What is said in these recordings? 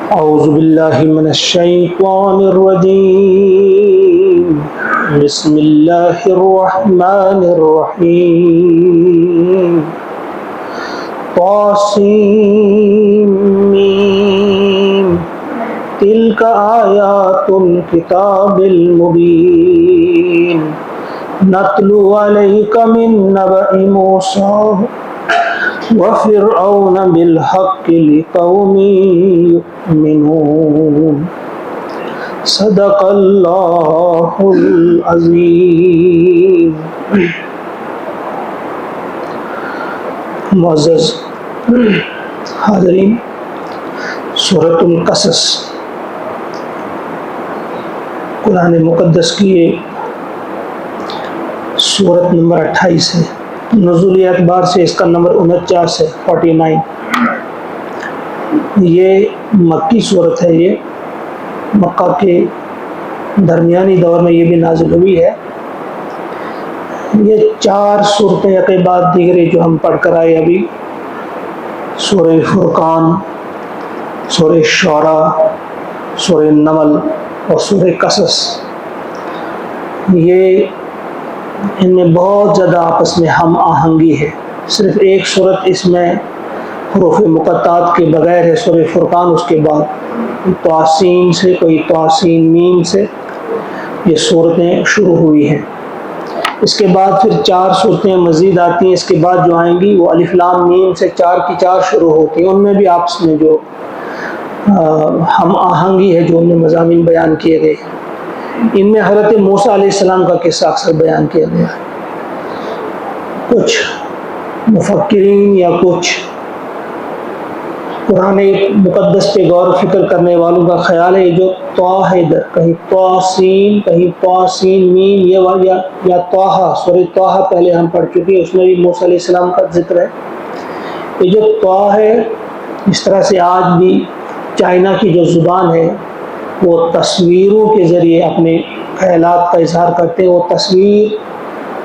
أعوذ بالله من الشيطان الرجيم. بسم الله الرحمن الرحيم. طاسيم تلك آيات الكتاب المبين نتلو عليك من نبأ موسى وفرعون بالحق لقوم يؤمنون. صدق اللہ العظیم. معزز حاضرین، سورۃ القصص قرآن مقدس کی سورت نمبر 28 ہے. نزولی اعتبار سے اس کا نمبر 49 ہے، 49. یہ مکی صورت ہے. یہ مکہ کے درمیانی دور میں یہ بھی نازل ہوئی ہے. یہ 4 صورتیں یکے بعد دیگرے جو ہم پڑھ کر آئے ابھی، سورہ فرقان، سورہ شعراء، سورہ نمل اور سورہ قصص، یہ ان میں بہت زیادہ آپس میں ہم آہنگی ہے. صرف ایک صورت اس میں حروف مقطعات کے بغیر ہے، سورہ فرقان. اس کے بعد طاسین سے، کوئی طاسین میم سے یہ صورتیں شروع ہوئی ہیں. اس کے بعد پھر 4 صورتیں مزید آتی ہیں. اس کے بعد جو آئیں گی وہ الف لام میم سے 4 کی 4 شروع ہوتی ہیں. ان میں بھی آپس میں جو ہم آہنگی ہے، جو ان میں مضامین بیان کیے گئے. ان میں حضرت موسیٰ علیہ السلام کا قصہ اکثر بیان کیا گیا ہے. کچھ مفکرین یا کچھ قرآن مقدس پہ غور و فکر کرنے والوں کا خیال ہے جو طا ہے، ادھر کہیں طاسین، کہیں طاسین میم، یا طٰہٰ. سورہ طٰہٰ پہلے ہم پڑھ چکے ہیں، اس میں بھی موسیٰ علیہ السلام کا ذکر ہے. یہ جو طا ہے، اس طرح سے آج بھی چائنا کی جو زبان ہے وہ تصویروں کے ذریعے اپنے خیالات کا اظہار کرتے ہیں. وہ تصویر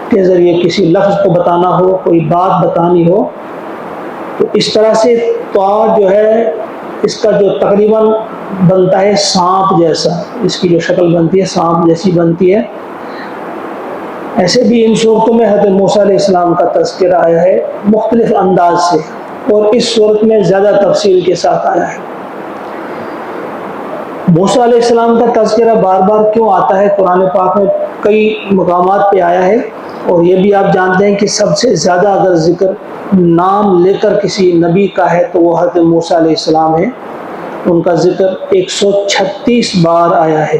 کے ذریعے کسی لفظ کو بتانا ہو، کوئی بات بتانی ہو، تو اس طرح سے طا جو ہے، اس کا جو تقریباً بنتا ہے سانپ جیسا، اس کی جو شکل بنتی ہے سانپ جیسی بنتی ہے. ایسے بھی ان صورتوں میں حضرت موسیٰ علیہ السلام کا تذکرہ آیا ہے مختلف انداز سے، اور اس صورت میں زیادہ تفصیل کے ساتھ آیا ہے. موسیٰ علیہ السلام کا تذکرہ بار بار کیوں آتا ہے؟ قرآن پاک میں کئی مقامات پہ آیا ہے، اور یہ بھی آپ جانتے ہیں کہ سب سے زیادہ اگر ذکر نام لے کر کسی نبی کا ہے تو وہ حضرت موسیٰ علیہ السلام ہے. ان کا ذکر 136 بار آیا ہے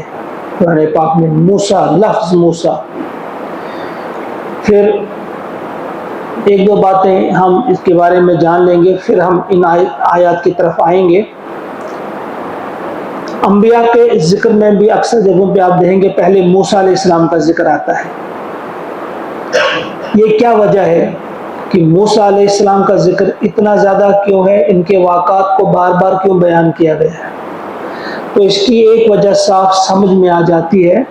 قرآن پاک میں، موسیٰ، لفظ موسیٰ. پھر 1-2 باتیں ہم اس کے بارے میں جان لیں گے، پھر ہم ان آیات کی طرف آئیں گے. انبیاء کے ذکر میں بھی اکثر جگہوں پہ آپ دیکھیں گے پہلے موسیٰ علیہ السلام کا ذکر آتا ہے. یہ کیا وجہ ہے کہ موسیٰ علیہ السلام کا ذکر اتنا زیادہ کیوں ہے؟ ان کے واقعات کو بار بار کیوں بیان کیا گیا ہے؟ تو اس کی ایک وجہ صاف سمجھ میں آ جاتی ہے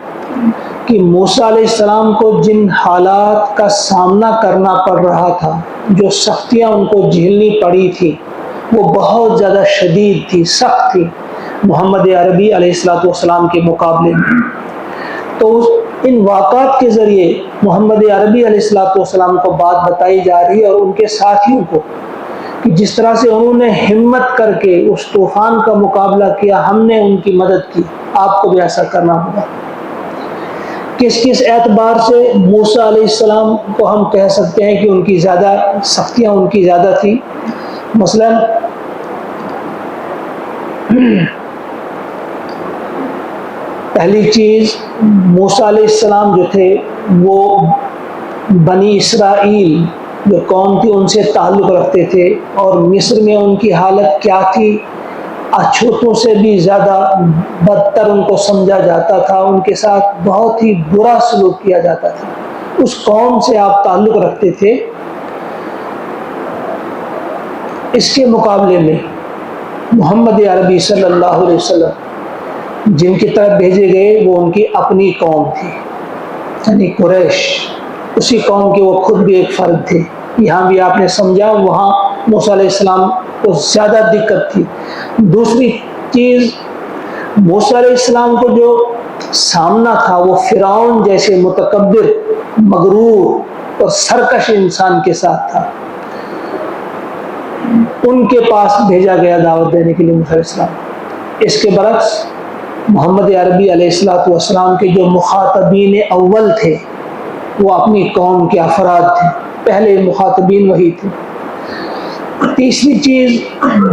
کہ موسیٰ علیہ السلام کو جن حالات کا سامنا کرنا پڑ رہا تھا، جو سختیاں ان کو جھیلنی پڑی تھی، وہ بہت زیادہ شدید تھی، سخت تھی محمد عربی علیہ السلام کے مقابلے میں. تو ان واقعات کے ذریعے محمد عربی علیہ السلام کو بات بتائی جا رہی ہے، اور ان کے ساتھیوں کو، کہ جس طرح سے انہوں نے ہمت کر کے اس طوفان کا مقابلہ کیا، ہم نے ان کی مدد کی، آپ کو بھی ایسا کرنا ہوگا. کس کس اعتبار سے موسیٰ علیہ السلام کو ہم کہہ سکتے ہیں کہ ان کی زیادہ سختیاں ان کی زیادہ تھی؟ مثلا پہلی چیز، موسیٰ علیہ السلام جو تھے وہ بنی اسرائیل جو قوم تھی ان سے تعلق رکھتے تھے، اور مصر میں ان کی حالت کیا تھی؟ اچھوتوں سے بھی زیادہ بدتر ان کو سمجھا جاتا تھا، ان کے ساتھ بہت ہی برا سلوک کیا جاتا تھا. اس قوم سے آپ تعلق رکھتے تھے. اس کے مقابلے میں محمد عربی صلی اللہ علیہ وسلم جن کی طرف بھیجے گئے وہ ان کی اپنی قوم تھی، یعنی قریش. اسی قوم کے وہ خود بھی ایک فرد تھے. یہاں بھی آپ نے سمجھا وہاں موسیٰ علیہ السلام کو زیادہ دقت تھی. دوسری چیز موسیٰ علیہ السلام کو جو سامنا تھا وہ فرعون جیسے متکبر، مغرور اور سرکش انسان کے ساتھ تھا۔ ان کے پاس بھیجا گیا دعوت دینے کے لیے موسیٰ علیہ السلام۔ اس کے برعکس محمد عربی علیہ السلام کے جو مخاطبین اول تھے وہ اپنی قوم کے افراد تھے، پہلے مخاطبین وہی تھے۔ تیسری چیز،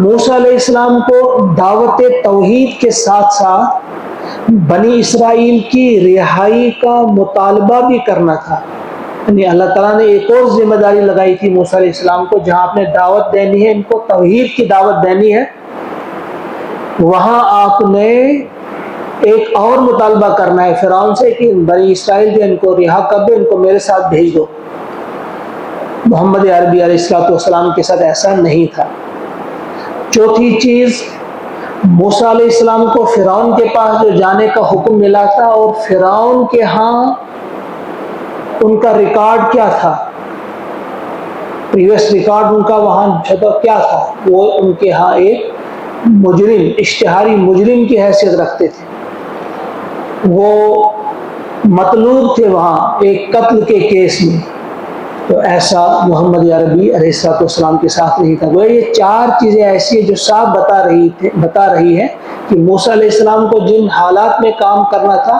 موسیٰ علیہ السلام کو دعوت توحید کے ساتھ ساتھ بنی اسرائیل کی رہائی کا مطالبہ بھی کرنا تھا۔ یعنی اللہ تعالیٰ نے ایک اور ذمہ داری لگائی تھی موسیٰ علیہ السلام کو، جہاں آپ نے دعوت دینی ہے، ان کو توحید کی دعوت دینی ہے، وہاں آپ نے ایک اور مطالبہ کرنا ہے فرعون سے کہ بنی اسرائیل جو ان کو رہا کر دو، ان کو میرے ساتھ بھیج دو۔ محمد عربی علیہ السلام کے ساتھ ایسا نہیں تھا۔ چوتھی چیز، موسیٰ علیہ السلام کو فرعون کے پاس جو جانے کا حکم ملا تھا، اور فرعون کے ہاں ان کا ریکارڈ کیا تھا، پریویس ریکارڈ ان کا وہاں کیا تھا، وہ ان کے ہاں ایک مجرم، اشتہاری مجرم کی حیثیت رکھتے تھے، وہ مطلوب تھے وہاں ایک قتل کے کیس میں۔ تو ایسا محمد عربی علیہ السلام کے ساتھ نہیں تھا۔ وہ یہ چار چیزیں ایسی ہیں جو صاف بتا رہی ہے کہ موسیٰ علیہ السلام کو جن حالات میں کام کرنا تھا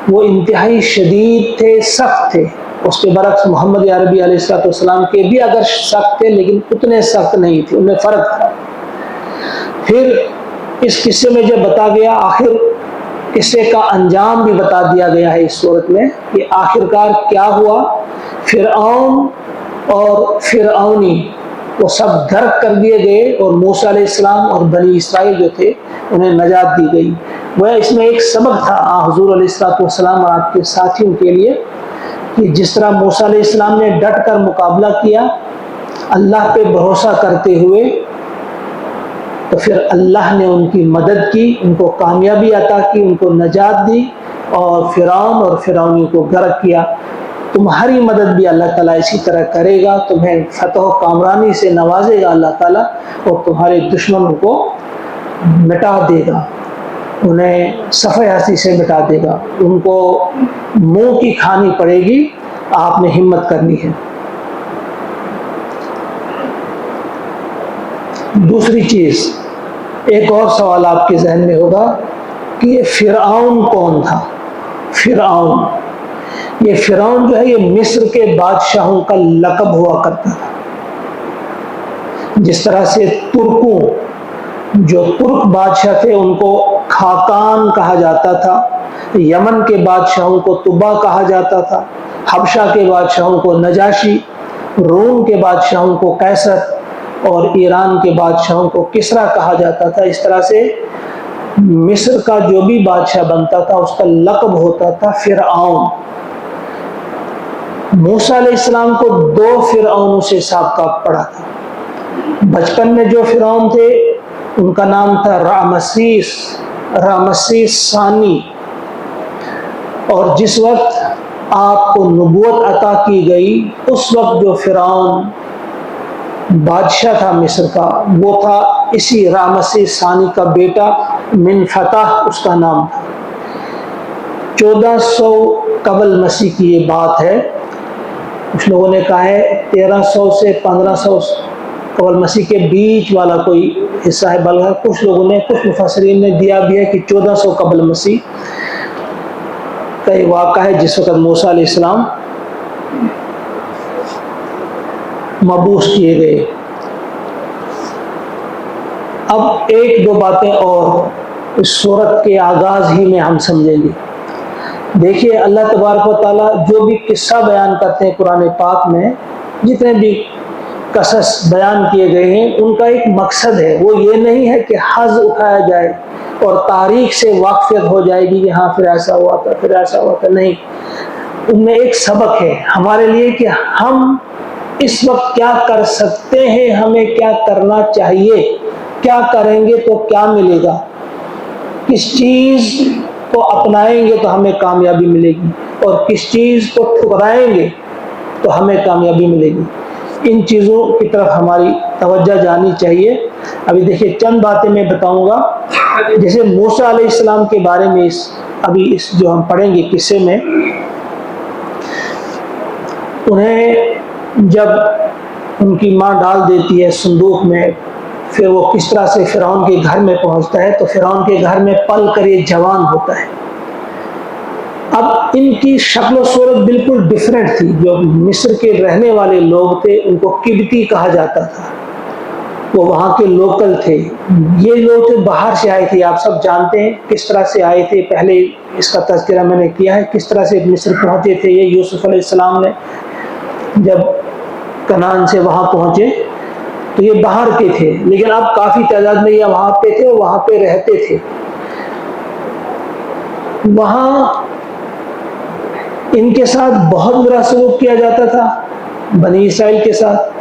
وہ انتہائی شدید تھے، سخت تھے۔ اس کے برعکس محمد عربی علیہ السلام کے بھی اگر سخت تھے لیکن اتنے سخت نہیں تھے، ان میں فرق تھا۔ پھر اس قصے میں جب بتا گیا، آخر قصے کا انجام بھی بتا دیا گیا ہے اس صورت میں کہ آخرکار کیا ہوا۔ فرعون اور فرعونی وہ سب غرق کر دیے گئے، اور موسیٰ علیہ السلام اور بنی اسرائیل جو تھے انہیں نجات دی گئی۔ وہ اس میں ایک سبق تھا حضور علیہ السلام اور آپ کے ساتھیوں کے لیے کہ جس طرح موسیٰ علیہ السلام نے ڈٹ کر مقابلہ کیا اللہ پہ بھروسہ کرتے ہوئے، تو پھر اللہ نے ان کی مدد کی، ان کو کامیابی عطا کی، ان کو نجات دی، اور فرعون اور فرعونی کو غرق کیا۔ تمہاری مدد بھی اللہ تعالیٰ اسی طرح کرے گا، تمہیں فتح و کامرانی سے نوازے گا اللہ تعالیٰ، اور تمہارے دشمنوں کو مٹا دے گا، انہیں صفحہ ہستی سے مٹا دے گا، ان کو منہ کی کھانی پڑے گی، آپ نے ہمت کرنی ہے۔ دوسری چیز، ایک اور سوال آپ کے ذہن میں ہوگا کہ یہ فرعون کون تھا؟ فرعون، یہ فرعون جو ہے یہ مصر کے بادشاہوں کا لقب ہوا کرتا تھا۔ جس طرح سے ترکوں، جو ترک بادشاہ تھے ان کو خاقان کہا جاتا تھا، یمن کے بادشاہوں کو طبا کہا جاتا تھا، حبشہ کے بادشاہوں کو نجاشی، روم کے بادشاہوں کو قیصر، اور ایران کے بادشاہوں کو کسریٰ کہا جاتا تھا۔ اس طرح سے مصر کا جو بھی بادشاہ بنتا تھا اس کا لقب ہوتا تھا فرعون۔ موسیٰ علیہ السلام کو دو فرعونوں سے سابقہ پڑا تھا۔ بچپن میں جو فرعون تھے ان کا نام تھا رامسیس ثانی، اور جس وقت آپ کو نبوت عطا کی گئی اس وقت جو فرعون بادشاہ تھا مصر کا وہ تھا اسی رامسیس ثانی کا بیٹا منفتح، اس کا نام تھا۔ 1400 قبل مسیح کی یہ بات ہے، کچھ لوگوں نے کہا ہے 1300 سے 1500 قبل مسیح کے بیچ والا کوئی حصہ ہے، بلکہ کچھ لوگوں نے، کچھ مفسرین نے دیا بھی ہے کہ 1400 قبل مسیح کا یہ واقعہ ہے جس وقت موسیٰ علیہ السلام مبعوث کیے گئے۔ اب ایک دو باتیں اور اس سورت کے آغاز ہی میں ہم سمجھیں گے۔ دیکھیے اللہ تبارک و تعالیٰ جو بھی قصہ بیان کرتے ہیں قرآن پاک میں، جتنے بھی قصص بیان کیے گئے ہیں ان کا ایک مقصد ہے، وہ یہ نہیں ہے کہ حظ اٹھایا جائے اور تاریخ سے واقفیت ہو جائے گی کہ ہاں پھر ایسا ہوا تھا، پھر ایسا ہوا تھا، نہیں، ان میں ایک سبق ہے ہمارے لیے کہ ہم اس وقت کیا کر سکتے ہیں، ہمیں کیا کرنا چاہیے، کیا کریں گے تو کیا ملے گا، کس چیز کو اپنائیں گے تو ہمیں کامیابی ملے گی، اور کس چیز کو ٹھکرائیں گے تو ہمیں کامیابی ملے گی۔ ان چیزوں کی طرف ہماری توجہ جانی چاہیے۔ ابھی دیکھیے چند باتیں میں بتاؤں گا، جیسے موسیٰ علیہ السلام کے بارے میں ابھی جو ہم پڑھیں گے قصے میں، انہیں جب ان کی ماں ڈال دیتی ہے صندوق میں، پھر وہ کس طرح سے فرعون کے گھر میں پہنچتا ہے، تو فرعون کے گھر میں پل کر یہ جوان ہوتا ہے۔ اب ان کی شکل و صورت بالکل ڈیفرنٹ تھی۔ جو مصر کے رہنے والے لوگ تھے ان کو قبطی کہا جاتا تھا، وہ وہاں کے لوکل تھے۔ یہ لوگ تھے باہر سے آئے تھے، آپ سب جانتے ہیں کس طرح سے آئے تھے، پہلے اس کا تذکرہ میں نے کیا ہے، کس طرح سے مصر پہنچے تھے یہ یوسف علیہ السلام نے جب کنعان سے وہاں پہنچے، تو یہ باہر کے تھے، لیکن اب کافی تعداد میں یہ وہاں پہ تھے، وہاں پہ رہتے تھے۔ وہاں ان کے ساتھ بہت برا سلوک کیا جاتا تھا، بنی اسرائیل کے ساتھ۔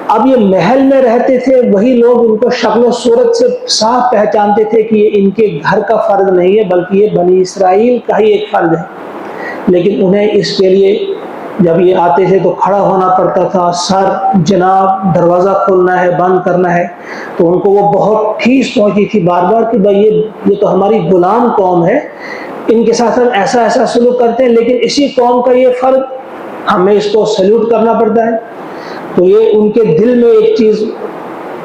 اب یہ محل میں رہتے تھے، وہی لوگ ان کو شکل و صورت سے صاف پہچانتے تھے کہ یہ ان کے گھر کا فرد نہیں ہے بلکہ یہ بنی اسرائیل کا ہی ایک فرد ہے، لیکن انہیں اس کے لیے جب یہ آتے تھے تو کھڑا ہونا پڑتا تھا، سر جناب دروازہ کھولنا ہے بند کرنا ہے، تو ان کو وہ بہت ٹھیس پہنچی تھی بار بار کہ بھائی یہ تو ہماری غلام قوم ہے، ان کے ساتھ ہم ایسا سلوک کرتے ہیں، لیکن اسی قوم کا یہ فرد، ہمیں اس کو سلیوٹ کرنا پڑتا ہے۔ تو یہ ان کے دل میں ایک چیز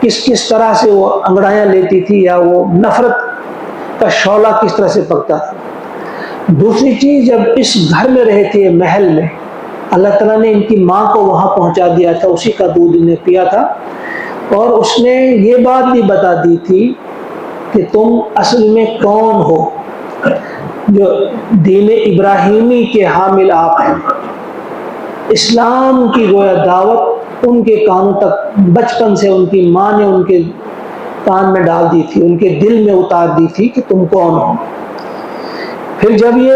کس طرح سے وہ انگڑائیاں لیتی تھی، یا وہ نفرت کا شعلہ کس طرح سے پکتا تھا۔ دوسری چیز، جب اس گھر میں رہے تھے محل میں، اللہ تعالیٰ نے ان کی ماں کو وہاں پہنچا دیا تھا، اسی کا دودھ انہیں پیا تھا، اور اس نے یہ بات بھی بتا دی تھی کہ تم اصل میں کون ہو، جو دین ابراہیمی کے حامل آپ ہیں۔ اسلام کی گویا دعوت ان کے کانوں تک بچپن سے ان کی ماں نے ان کے کان میں ڈال دی تھی، ان کے دل میں اتار دی تھی کہ تم کون ہو۔ پھر جب یہ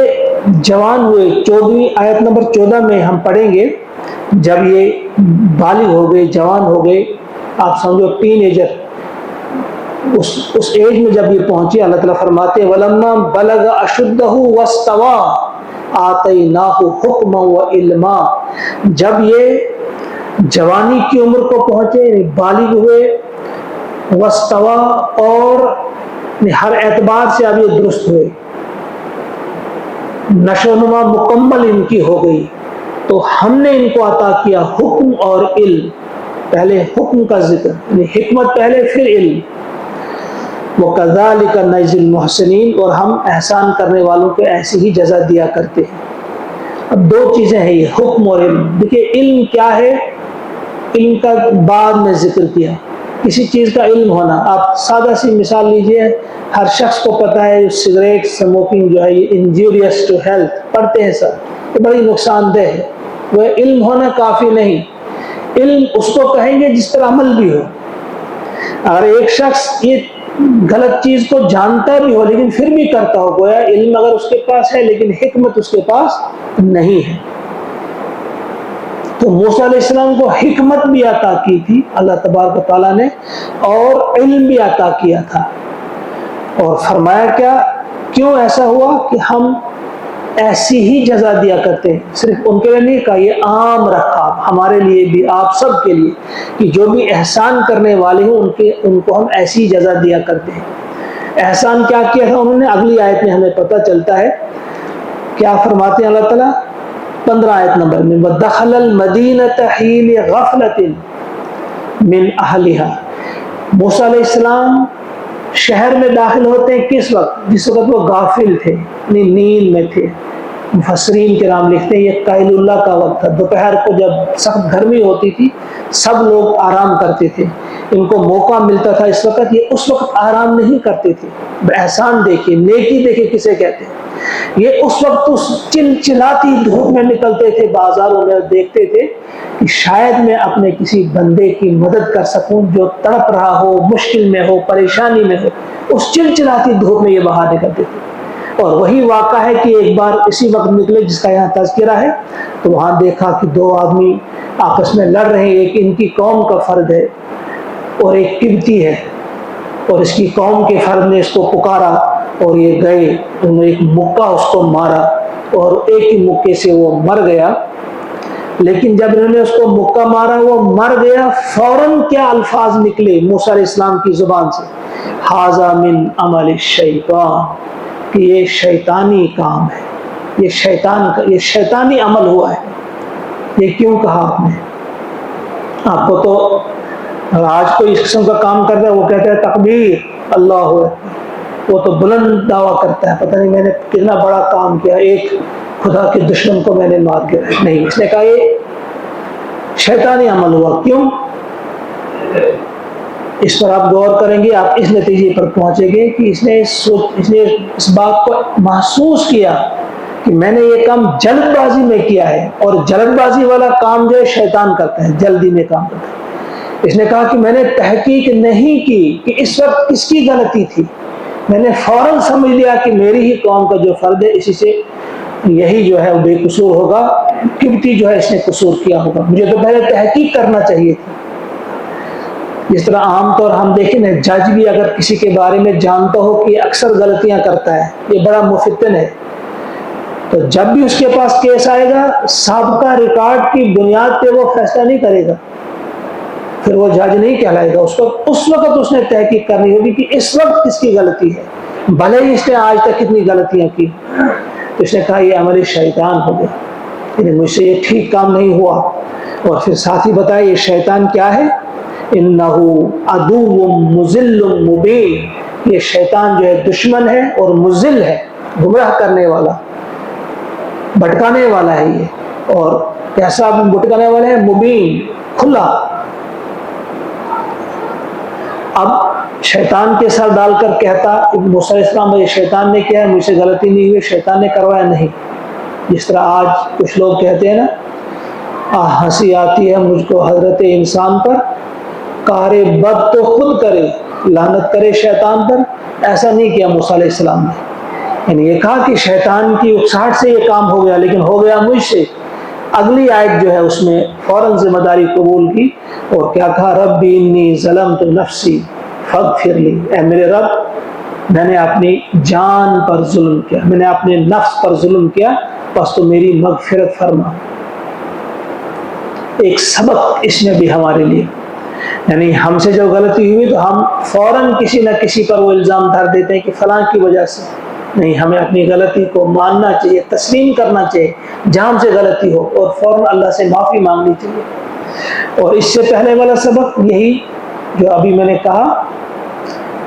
جوان ہوئے، 14ویں آیت نمبر 14 میں ہم پڑھیں گے، جب یہ بالغ ہو گئے، جوان ہو گئے، آپ سمجھو ٹین ایجر، اس ایج میں جب یہ پہنچے، اللہ تعالیٰ فرماتے ہیں وَلَمَّا بَلَغَ أَشُدَّهُ وَاسْتَوَىٰ آتَيْنَاهُ حُكْمًا وَعِلْمًا، جب یہ جوانی کی عمر کو پہنچے، بالغ ہوئے، وَاسْتَوَىٰ، اور ہر اعتبار سے اب یہ درست ہوئے، نشو و نما مکمل ان کی ہو گئی، تو ہم نے ان کو عطا کیا حکم اور علم۔ پہلے حکم کا ذکر، یعنی حکمت پہلے پھر علم۔ وَكَذَلِكَ نَجْزِي الْمُحْسِنِينَ، اور ہم احسان کرنے والوں کو ایسی ہی جزا دیا کرتے ہیں۔ اب دو چیزیں ہیں یہ حکم اور علم۔ دیکھیے علم کیا ہے، علم کا بعد میں ذکر کیا، کسی چیز کا علم ہونا۔ آپ سادہ سی مثال لیجئے، ہر شخص کو پتہ ہے سگریٹ اسموکنگ جو ہے یہ انجوریس ٹو ہیلتھ، پڑھتے ہیں سب، یہ بڑی نقصان دہ ہے۔ وہ علم ہونا کافی نہیں، علم اس کو کہیں گے جس پر عمل بھی ہو۔ اگر ایک شخص یہ غلط چیز کو جانتا بھی ہو لیکن پھر بھی کرتا ہو، گویا علم اگر اس کے پاس ہے لیکن حکمت اس کے پاس نہیں ہے۔ تو موسیٰ علیہ السلام کو حکمت بھی عطا کی تھی اللہ تبارک و تعالیٰ نے، اور علم بھی عطا کیا تھا، اور فرمایا کیا، کیوں ایسا ہوا کہ ہم ایسی ہی جزا دیا کرتے ہیں۔ صرف ان کے لیے نہیں کہا، یہ عام رکھا ہمارے لیے بھی، آپ سب کے لیے، کہ جو بھی احسان کرنے والے ہیں ان کو ہم ایسی جزا دیا کرتے ہیں۔ احسان کیا کیا تھا انہوں نے، اگلی آیت میں ہمیں پتہ چلتا ہے کیا فرماتے ہیں اللہ تعالیٰ 15 آیت نمبر میں، وَدَخَلَ الْمَدِينَةَ حِينَ غَفْلَةٍ مِّنْ أَهْلِهَا، موسیٰ علیہ السلام شہر میں داخل ہوتے ہیں کس وقت، جس وقت وہ غافل تھے، یعنی نیند میں تھے۔ مفسرین کرام لکھتے ہیں یہ قائل اللہ کا وقت تھا، دوپہر کو جب سخت گرمی ہوتی تھی سب لوگ آرام کرتے تھے، ان کو موقع ملتا تھا اس وقت، یہ اس وقت آرام نہیں کرتے تھے۔ احسان دیکھیے، نیکی دیکھیے کسے کہتے ہیں، یہ اس وقت اس چلچلاتی دھوپ میں نکلتے تھے بازاروں میں، دیکھتے تھے کہ شاید میں اپنے کسی بندے کی مدد کر سکوں جو تڑپ رہا ہو، مشکل میں ہو، پریشانی میں ہو، اس چلچلاتی دھوپ میں یہ باہر نکلتے تھے۔ اور وہی واقعہ ہے کہ ایک بار اسی وقت نکلے جس کا یہاں تذکرہ ہے، تو وہاں دیکھا کہ دو آدمی آپس میں لڑ رہے ہیں، ایک ان کی قوم کا فرد ہے اور ایک قبطی ہے، اور اس کی قوم کے فرد نے اس کو پکارا اور یہ گئے، انہوں نے ایک مکہ اس کو مارا اور ایک ہی مکے سے وہ مر گیا۔ لیکن جب انہوں نے اس کو مکہ مارا وہ مر گیا، فوراً کیا الفاظ نکلے موسیٰ علیہ السلام کی زبان سے؟ ھذا من عمل الشیطان، کہ یہ شیطانی کام ہے، یہ شیطان کا، یہ شیطانی عمل ہوا ہے۔ یہ کیوں کہا آپ نے؟ آپ کو تو آج کوئی اس قسم کا کام کرتا ہے وہ کہتا ہے تکبیر، اللہ اکبر، وہ تو بلند دعویٰ کرتا ہے پتہ نہیں میں نے کتنا بڑا کام کیا، ایک خدا کے دشمن کو میں نے مار کے رکھا۔ نہیں، اس نے کہا یہ شیطانی عمل ہوا۔ کیوں؟ اس پر آپ غور کریں گے، آپ اس نتیجے پر پہنچیں گے کہ اس نے اس بات کو محسوس کیا کہ میں نے یہ کام جلد بازی میں کیا ہے، اور جلد بازی والا کام جو ہے شیطان کرتا ہے، جلدی میں کام کرتا ہے۔ اس نے کہا کہ میں نے تحقیق نہیں کی کہ اس وقت کس کی غلطی تھی، میں نے فوراً سمجھ لیا کہ میری ہی قوم کا جو فرد ہے اسی سے یہی جو ہے بے قصور ہوگا، کبتی جو ہے اس نے قصور کیا ہوگا، مجھے تو پہلے تحقیق کرنا چاہیے تھی۔ جس طرح عام طور ہم دیکھیں نا، جج بھی اگر کسی کے بارے میں جانتا ہو کہ یہ اکثر غلطیاں کرتا ہے، یہ بڑا مفتن ہے، تو جب بھی اس کے پاس کیس آئے گا سابقہ ریکارڈ کی بنیاد پہ وہ فیصلہ نہیں کرے گا، پھر وہ جج نہیں کہلائے گا۔ اس وقت اس نے تحقیق کرنی ہوگی کہ اس وقت کس کی غلطی ہے، بھلے ہی اس نے آج تک کتنی غلطیاں کی۔ تو اس نے کہا یہ عمل شیطان ہو گیا، یعنی مجھ سے یہ ٹھیک کام نہیں ہوا۔ اور پھر ساتھ ہی بتایا یہ شیطان کیا ہے، انَّهُ عَدُوٌّ مُضِلٌّ مُبِینٌ، یہ شیطان جو ہے دشمن ہے اور مضل ہے، گمراہ کرنے والا، بھٹکانے والا ہے یہ، اور کیسا بھٹکانے والا ہے، مبین، کھلا۔ اب شیطان کے سر ڈال کر کہتا موسیٰ علیہ السلام یہ شیطان نے کیا ہے، مجھ سے غلطی نہیں ہوئی، شیطان نے کروایا نہیں۔ جس طرح آج کچھ لوگ کہتے ہیں نا، ہنسی آتی ہے مجھ کو حضرت انسان پر، کار بد تو خود کرے، لعنت کرے شیطان پر۔ ایسا نہیں کیا موسیٰ علیہ السلام نے، یعنی یہ کہا کہ شیطان کی اکساہٹ سے یہ کام ہو گیا، لیکن ہو گیا مجھ سے۔ اگلی آیت جو ہے اس میں فوراً ذمہ داری قبول کی، اور کیا کہا، ربی انی ظلمت نفسی فاغفر لی، اے میرے رب میں نے اپنی جان پر ظلم کیا، میں نے اپنے نفس پر ظلم کیا، بس تو میری مغفرت فرما۔ ایک سبق اس میں بھی ہمارے لیے، یعنی ہم سے جو غلطی ہوئی تو ہم فوراً کسی نہ کسی پر وہ الزام دھر دیتے ہیں کہ فلاں کی وجہ سے۔ نہیں، ہمیں اپنی غلطی کو ماننا چاہیے، تسلیم کرنا چاہیے جہاں سے غلطی ہو، اور فوراً اللہ سے معافی مانگنی چاہیے۔ اور اس سے پہلے والا سبق یہی جو ابھی میں نے کہا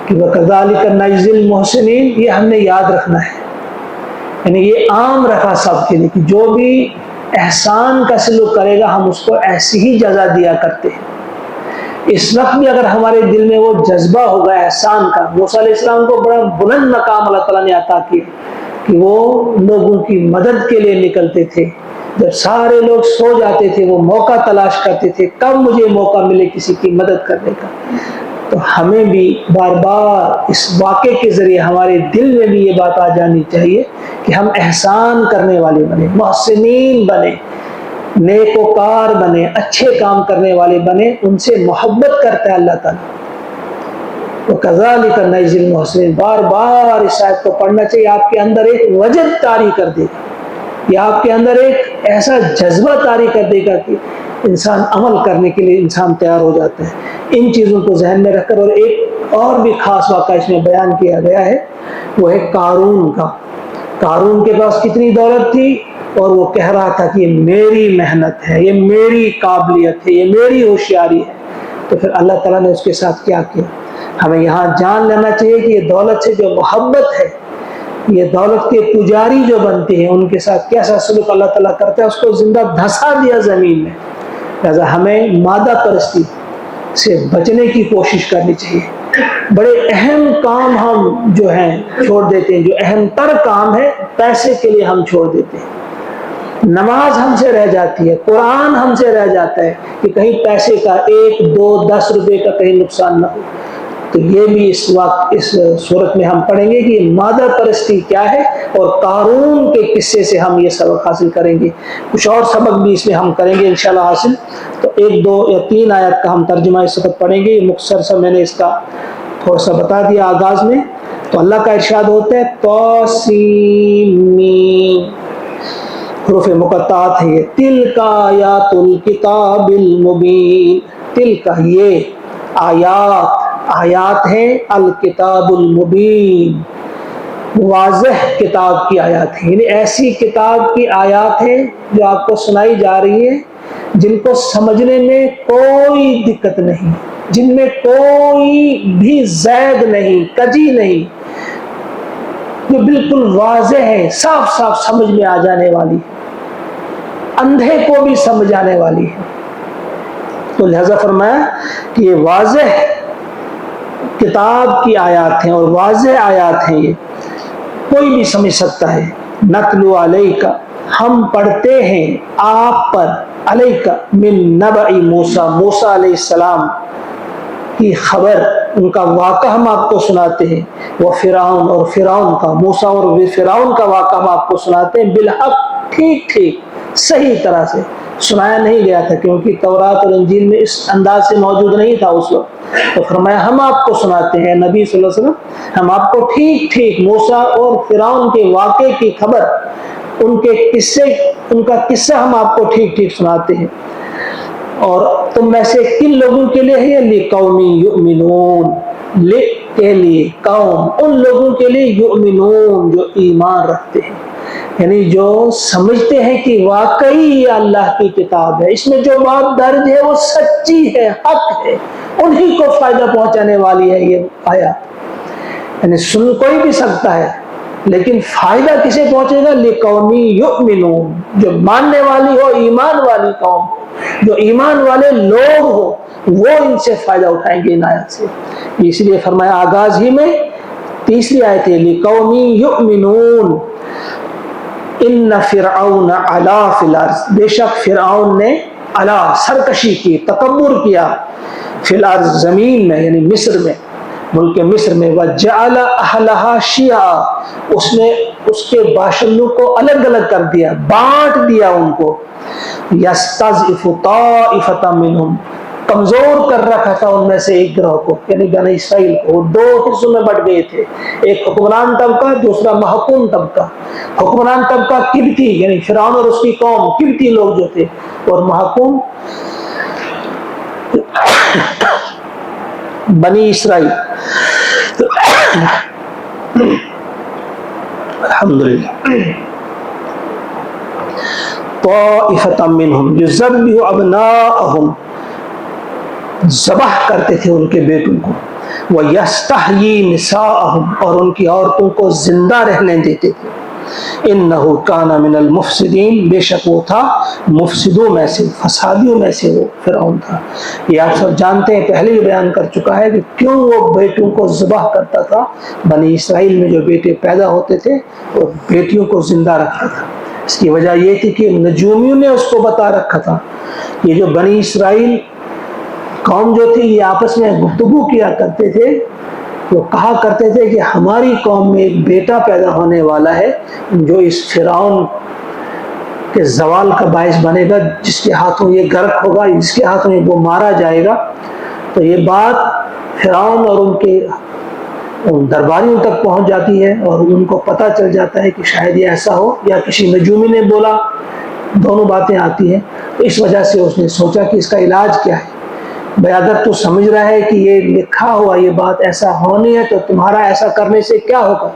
کہ وَكَذَلِكَ نَجْزِي الْمُحْسِنِينَ، یہ ہم نے یاد رکھنا ہے، یعنی یہ عام رکھا سب کے لیے کہ جو بھی احسان کا سلوک کرے گا ہم اس کو ایسی ہی جزا دیا کرتے ہیں۔ اس وقت بھی اگر ہمارے دل میں وہ جذبہ ہوگا احسان کا، موسیٰ علیہ السلام کو بڑا بلند مقام اللہ تعالیٰ نے عطا کیا کہ وہ لوگوں کی مدد کے لیے نکلتے تھے، جب سارے لوگ سو جاتے تھے وہ موقع تلاش کرتے تھے کب مجھے موقع ملے کسی کی مدد کرنے کا۔ تو ہمیں بھی بار بار اس واقعے کے ذریعے ہمارے دل میں بھی یہ بات آ جانی چاہیے کہ ہم احسان کرنے والے بنے، محسنین بنے، نیکوکار بنے، اچھے کام کرنے والے بنے، ان سے محبت کرتا ہے اللہ تعالیٰ۔ وَكَذَلِكَ نَجْزِي الْمُحْسِنِينَ، بار بار اس آیت کو پڑھنا چاہیے، آپ کے اندر ایک وجد طاری کر دے گا، یا آپ کے اندر ایک ایسا جذبہ طاری کر دے گا کہ انسان عمل کرنے کے لیے انسان تیار ہو جاتا ہے۔ ان چیزوں کو ذہن میں رکھ کر، اور ایک اور بھی خاص واقعہ اس میں بیان کیا گیا ہے، وہ ہے قارون کا۔ قارون کے پاس کتنی دولت تھی، اور وہ کہہ رہا تھا کہ یہ میری محنت ہے، یہ میری قابلیت ہے، یہ میری ہوشیاری ہے۔ تو پھر اللہ تعالیٰ نے اس کے ساتھ کیا کیا؟ ہمیں یہاں جان لینا چاہیے کہ یہ دولت سے جو محبت ہے، یہ دولت کے پجاری جو بنتے ہیں ان کے ساتھ کیسا سلوک اللہ تعالیٰ کرتا ہے، اس کو زندہ دھسا دیا زمین میں۔ لہذا ہمیں مادہ پرستی سے بچنے کی کوشش کرنی چاہیے۔ بڑے اہم کام ہم جو ہیں چھوڑ دیتے ہیں، جو اہم تر کام ہے پیسے کے لیے ہم چھوڑ دیتے ہیں۔ نماز ہم سے رہ جاتی ہے، قرآن ہم سے رہ جاتا ہے کہ کہیں پیسے کا 1 2 10 روپے کا کہیں نقصان نہ ہو۔ تو یہ بھی اس وقت اس صورت میں ہم پڑھیں گے کہ مادہ پرستی کیا ہے، اور قارون کے قصے سے ہم یہ سبق حاصل کریں گے۔ کچھ اور سبق بھی اس میں ہم کریں گے انشاءاللہ حاصل۔ تو 1 2 یا 3 آیت کا ہم ترجمہ اس وقت پڑھیں گے، مختصر سا میں نے اس کا تھوڑا سا بتا دیا آغاز میں۔ تو اللہ کا ارشاد ہوتا ہے طاسیم، حروف مقطعات ہے یہ. تلک آیاتُ الکتاب المبین. تلک یہ آیات ہیں الکتاب المبین، واضح کتاب کی آیات ہیں، یعنی ایسی کتاب کی آیات ہیں جو آپ کو سنائی جا رہی ہے جن کو سمجھنے میں کوئی دقت نہیں، جن میں کوئی بھی زید نہیں، کجی نہیں، جو بالکل واضح ہے، صاف صاف سمجھ میں آ جانے والی، اندھے کو بھی سمجھ آنے والی ہے. تو لہذا فرمایا کہ یہ واضح کتاب کی آیات ہیں اور واضح آیات ہیں، یہ کوئی بھی سمجھ سکتا ہے. نتلو علیک، ہم پڑھتے ہیں آپ پر، علیک من نبع موسیٰ، موسیٰ علیہ السلام کی خبر، ان کا واقعہ ہم آپ کو سناتے ہیں. وہ فرعون، اور فرعون کا، موسیٰ اور فرعون کا واقعہ ہم آپ کو سناتے ہیں، بالحق، ٹھیک ٹھیک صحیح طرح سے. سنایا نہیں گیا تھا کیونکہ تورات اور انجیل میں اس انداز سے موجود نہیں تھا اس وقت. تو فرمایا ہم آپ کو سناتے ہیں نبی صلی اللہ علیہ وسلم، ہم آپ کو ٹھیک ٹھیک موسیٰ اور فرعون کے واقعے کی خبر، ان کے قصے، ان کا قصہ ہم آپ کو ٹھیک ٹھیک سناتے ہیں. اور تم میں سے کن لوگوں کے لیے ہے؟ لِقَوْمٍ یُؤْمِنُونَ، کے لیے، قوم، ان لوگوں کے لیے، یؤمنون، جو ایمان رکھتے ہیں، یعنی جو سمجھتے ہیں کہ واقعی یہ اللہ کی کتاب ہے، اس میں جو بات درج ہے وہ سچی ہے، حق ہے، انہی کو فائدہ پہنچانے والی ہے یہ آیات. یعنی سن کوئی بھی سکتا ہے لیکن فائدہ کسے پہنچے گا؟ لِقَوْمٍ یؤمنون، جو ماننے والی ہو، ایمان والی قوم، جو ایمان والے لوگ ہو، وہ ان سے فائدہ اٹھائیں گے ان آیات سے. اس لیے فرمایا آغاز ہی میں تیسری آیت ہے لِقَوْمٍ یؤمنون. ان فرعون علا فی الارض، بے شک فرعون نے علا، سرکشی کی، تکبر کیا، فی الارض، زمین میں، یعنی مصر میں، ملک مصر میں. وَجَعَلَ أَهْلَهَا شِيَعًا، اس نے اس کے باشندوں کو الگ الگ کر دیا، بانٹ دیا ان کو. يَسْتَضْعِفُ طَائِفَةً مِّنْهُمْ، کمزور کر رکھا تھا ان میں سے ایک گروہ کو، یعنی بنی اسرائیل کو. وہ دو حصوں میں بٹ گئے تھے، ایک حکمران طبقہ، دوسرا محکوم طبقہ. حکمران طبقہ قبطی، یعنی فرعون اور اس کی قوم، قبطی لوگ جو تھے، اور محکوم بنی اسرائیل. الحمدللہ. طائفۃ منہم یذبح ابناءہم، ذبح کرتے تھے ان کے بیٹوں کو. وَيَسْتَحْيِي نِسَاءَهُمْ، اور ان کی عورتوں کو زندہ رہنے دیتے تھے. إِنَّهُ كَانَ مِنَ الْمُفْسِدِينَ، بے شک وہ تھا مفسدوں میں سے، فسادیوں میں سے وہ فرعون تھا. یہ آپ سب جانتے ہیں، پہلے بھی بیان کر چکا ہے کہ کیوں وہ بیٹوں کو ذبح کرتا تھا. بنی اسرائیل میں جو بیٹے پیدا ہوتے تھے وہ بیٹیوں کو زندہ رکھتا تھا. اس کی وجہ یہ تھی کہ نجومیوں نے اس کو بتا رکھا تھا. یہ جو بنی اسرائیل قوم جو تھی، یہ آپس میں گفتگو کیا کرتے تھے، وہ کہا کرتے تھے کہ ہماری قوم میں ایک بیٹا پیدا ہونے والا ہے جو اس فرعون کے زوال کا باعث بنے گا، جس کے ہاتھوں یہ غرق ہوگا، جس کے ہاتھوں یہ وہ مارا جائے گا. تو یہ بات فرعون اور ان کے درباریوں تک پہنچ جاتی ہے اور ان کو پتہ چل جاتا ہے کہ شاید یہ ایسا ہو، یا کسی نجومی نے بولا، دونوں باتیں آتی ہیں. اس وجہ سے اس نے سوچا کہ اس کا علاج کیا ہے. بھائی اگر تو سمجھ رہا ہے کہ یہ لکھا ہوا یہ بات ایسا ہونی ہے، تو تمہارا ایسا کرنے سے کیا ہوگا؟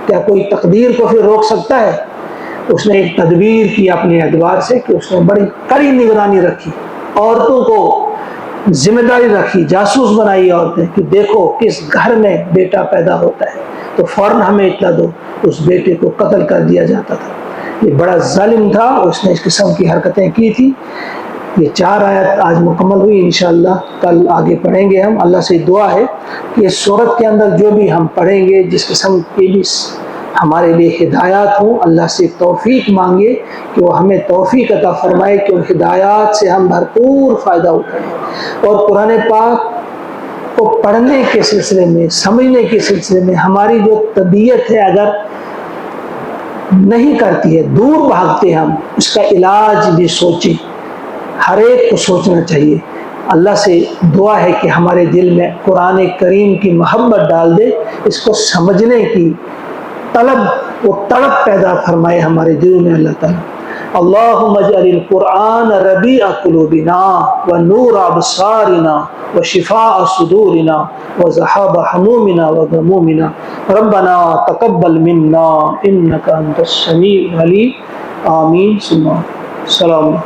کیا کوئی تقدیر کو پھر روک سکتا ہے؟ اس نے ایک تدبیر کی اپنے اعتبار سے کہ اس نے بڑی کڑی نگرانی رکھی، عورتوں کو ذمہ داری رکھی، جاسوس بنائی عورتیں کہ دیکھو کس گھر میں بیٹا پیدا ہوتا ہے تو فوراً ہمیں اطلاع دو. اس بیٹے کو قتل کر دیا جاتا تھا. یہ بڑا ظالم تھا، اس نے اس قسم کی حرکتیں کی تھی. یہ 4 آیت آج مکمل ہوئی، انشاءاللہ کل آگے پڑھیں گے ہم. اللہ سے دعا ہے کہ اس سورت کے اندر جو بھی ہم پڑھیں گے، جس قسم کی بھی ہمارے لیے ہدایات ہوں، اللہ سے توفیق مانگے کہ وہ ہمیں توفیق عطا فرمائے کہ ان ہدایات سے ہم بھرپور فائدہ اٹھائیں. اور قرآن پاک کو پڑھنے کے سلسلے میں، سمجھنے کے سلسلے میں ہماری جو طبیعت ہے اگر نہیں کرتی ہے، دور بھاگتے ہم، اس کا علاج بھی سوچیں. ہر ایک کو سوچنا چاہیے. اللہ سے دعا ہے کہ ہمارے دل میں قرآن کریم کی محبت ڈال دے، اس کو سمجھنے کی طلب و تڑپ پیدا فرمائے ہمارے دلوں میں اللہ تعالیٰ. اللهم اجعل القرآن ربيع قلوبنا ونور أبصارنا وشفاء صدورنا وذهاب همومنا وغمومنا ربنا تقبل منا إنك أنت السميع العليم آمين ثم السلام.